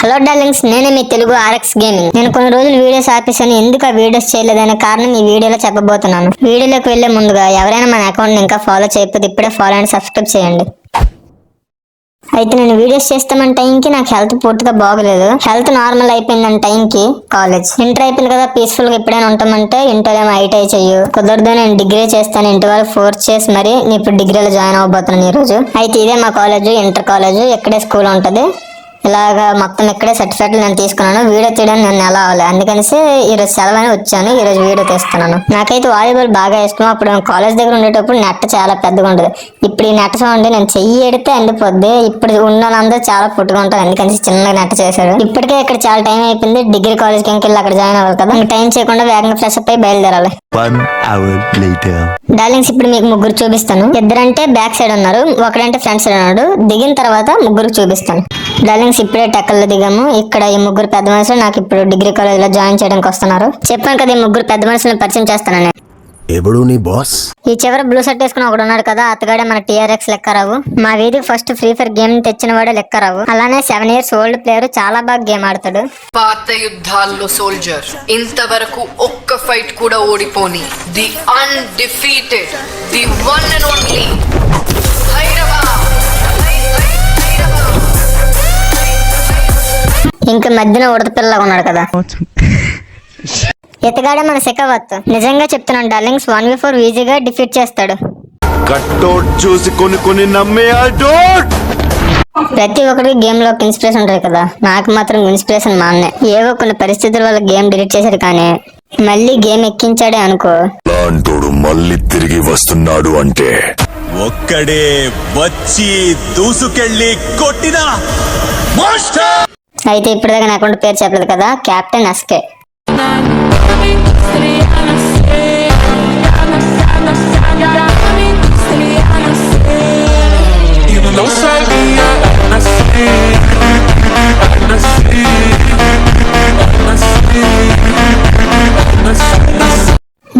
Hello darlings, నేనే మీ Telugu RX gaming. నేను కొన్ని రోజులు వీడియోస్ ఆపేసాను. ఎందుకు ఆ వీడియోస్ చేయలేదనే కారణం ఈ వీడియోలో చెప్పబోతున్నాను. వీడియోలోకి వెళ్లే ముందుగా ఎవరైనా మన అకౌంట్ ఇంకా ఫాలో చేయకపోతే ఇప్పుడే ఫాలో అండ్ సబ్స్క్రైబ్ చేయండి. అయితే నేను వీడియోస్ చేస్తామన్న టైంకి నాకు హెల్త్ పూర్తిగా బాగలేదు. హెల్త్ నార్మల్ అయిపోయిందని టైంకి కాలేజ్ ఇంటర్ అయిపోయింది కదా, పీస్ఫుల్ గా ఎప్పుడైనా ఉంటామంటే ఇంటర్ ఏమో ఐటీ చెయ్యు కుదరదు, నేను డిగ్రీ చేస్తాను. ఇంటి వాళ్ళు ఫోర్స్ చేసి మరి నేను ఇప్పుడు డిగ్రీలో జాయిన్ అవ్వబోతున్నాను ఈ రోజు. అయితే ఇదే మా కాలేజ్, ఇంటర్ కాలేజ్, ఇక్కడే స్కూల్ ఉంటది. ఇలాగా మొత్తం ఇక్కడే సర్టిఫికెట్లు నేను తీసుకున్నాను. వీడియో తీయడానికి నేను ఎలా అవ్వాలి, అందుకనిసి ఈరోజు సెలవని వచ్చాను. ఈ రోజు వీడియో తీస్తున్నాను. నాకైతే వాలీబాల్ బాగా ఇష్టం. అప్పుడు కాలేజ్ దగ్గర ఉండేటప్పుడు నెట్ చాలా పెద్దగా ఉండదు. ఇప్పుడు ఈ నెట్ చూడండి, నేను చెయ్యి ఎడితే ఎండిపోద్ది. ఇప్పుడు ఉన్న వాళ్ళందరూ చాలా పొట్టుగా ఉంటారు, అందుకని చిన్నగా నెట్ చేశాడు. ఇప్పటికే ఇక్కడ చాలా టైం అయిపోయింది. డిగ్రీ కాలేజ్కి ఇంకెళ్ళి అక్కడ జాయిన్ అవ్వాలి కదా, టైం చేయకుండా వేగంగా ఫ్రెష్ అప్ అయి బయలుదేరాలి. డార్లింగ్స్, ఇప్పుడు మీకు ముగ్గురు చూపిస్తాను. ఇద్దరంటే బ్యాక్ సైడ్ ఉన్నారు, ఒకడంటే ఫ్రంట్ సైడ్ ఉన్నాడు. దిగిన తర్వాత ముగ్గురు చూపిస్తాను. డార్లింగ్స్, ఇప్పుడే టెక్కల్లో దిగాము. ఇక్కడ ఈ ముగ్గురు పెద్ద మనుషులు నాకు ఇప్పుడు డిగ్రీ కాలేజ్ లో జాయిన్ చేయడానికి వస్తున్నారు. చెప్పాను కదా, ఈ ముగ్గురు పెద్ద మనుషులను పరిచయం చేస్తాను. ఎవడు నీ బాస్? ఈ చివర బ్లూ షర్ట్ వేసుకుని ఒకడు ఉన్నాడు కదా, అతగాడే మన టీఆర్ఎక్స్ లెక్కరావు. మా వీధికి ఫస్ట్ ఫ్రీ ఫైర్ గేమ్ తెచ్చిన వాడే లెక్కరావు. అలానే 7 years ఓల్డ్ ప్లేయర్, చాలా బాగా గేమ్ ఆడతాడు. పాత యుద్ధాల్లో సోల్జర్, ఇంతవరకు ఒక్క ఫైట్ కూడా ఓడిపోని the undefeated, the one and only ఇంకా మధ్యన ఉడత పిల్లగా ఉన్నాడు కదా, ఎతగాడే మన శెకావత్. నిజంగా చెప్తున్నాను డార్లింగ్స్, 1v4 ఈజీగా డిఫీట్ చేస్తాడు. చూసి కొన్ని ప్రతి ఒక్కరికి గేమ్ లో ఇన్స్పిరేషన్ ఉంటాయి కదా, నాకు మాత్రం ఇన్స్పిరేషన్ మా అన్నే. ఏవో కొన్ని పరిస్థితుల వల్ల గేమ్ డిలీట్ చేశారు, కానీ మళ్ళీ గేమ్ ఎక్కించాడే అనుకో. లాంటోడు మళ్ళీ తిరిగి వస్తున్నాడు అంటే ఒక్కడే వచ్చి దూసుకెళ్ళి కొట్టినా. అయితే ఇప్పటిదాకా నా అకౌంట్ పేరు చెప్పలేదు కదా, కెప్టెన్ ఎస్కే.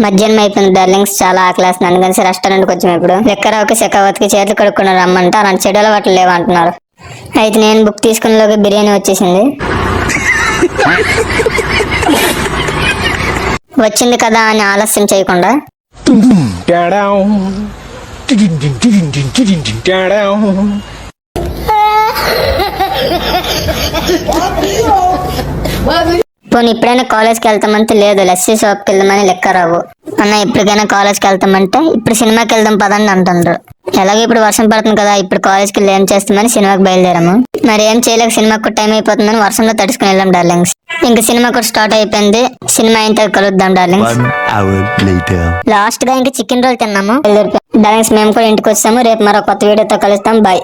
మధ్యాహ్నం అయిపోయింది డార్లింగ్స్, చాలా ఆకలేస్తుంది. అందుకని రెస్టారెంట్కి వచ్చాము. ఇప్పుడు లెక్కరావుకి శెకావత్కి చేతులు కడుక్కుని రమ్మంటే అలాంటి చెడు వాటి లేవంటున్నారు. అయితే నేను బుక్ తీసుకునేలోకి బిర్యానీ వచ్చేసింది. వచ్చింది కదా అని ఆలస్యం చేయకుండా పోనీ ఇప్పుడైనా కాలేజ్కి వెళ్తామంటే లేదు, లస్సీ షాప్కి వెళ్దామని లెక్కరావు. అన్న ఎప్పటికైనా కాలేజ్కి వెళ్తామంటే ఇప్పుడు సినిమాకి వెళ్దాం పదండి అంటుండ్రు. ఎలాగో ఇప్పుడు వర్షం పడుతుంది కదా, ఇప్పుడు కాలేజ్కి వెళ్ళి ఏం చేస్తామని సినిమాకి బయలుదేరాము. మరి ఏం చేయలేక సినిమాకు టైం అయిపోతుందని వర్షంలో తడుచుకుని వెళ్ళాం డార్లింగ్స్. ఇంకా సినిమా కూడా స్టార్ట్ అయిపోయింది. సినిమా అయిన తర్వాత కలుద్దాం డార్లింగ్స్. లాస్ట్ గా ఇంకా చికెన్ రోల్ తిన్నాము. డార్లింగ్స్, మేము కూడా ఇంటికి వచ్చాము. రేపు మరో కొత్త వీడియోతో కలుస్తాం. బాయ్.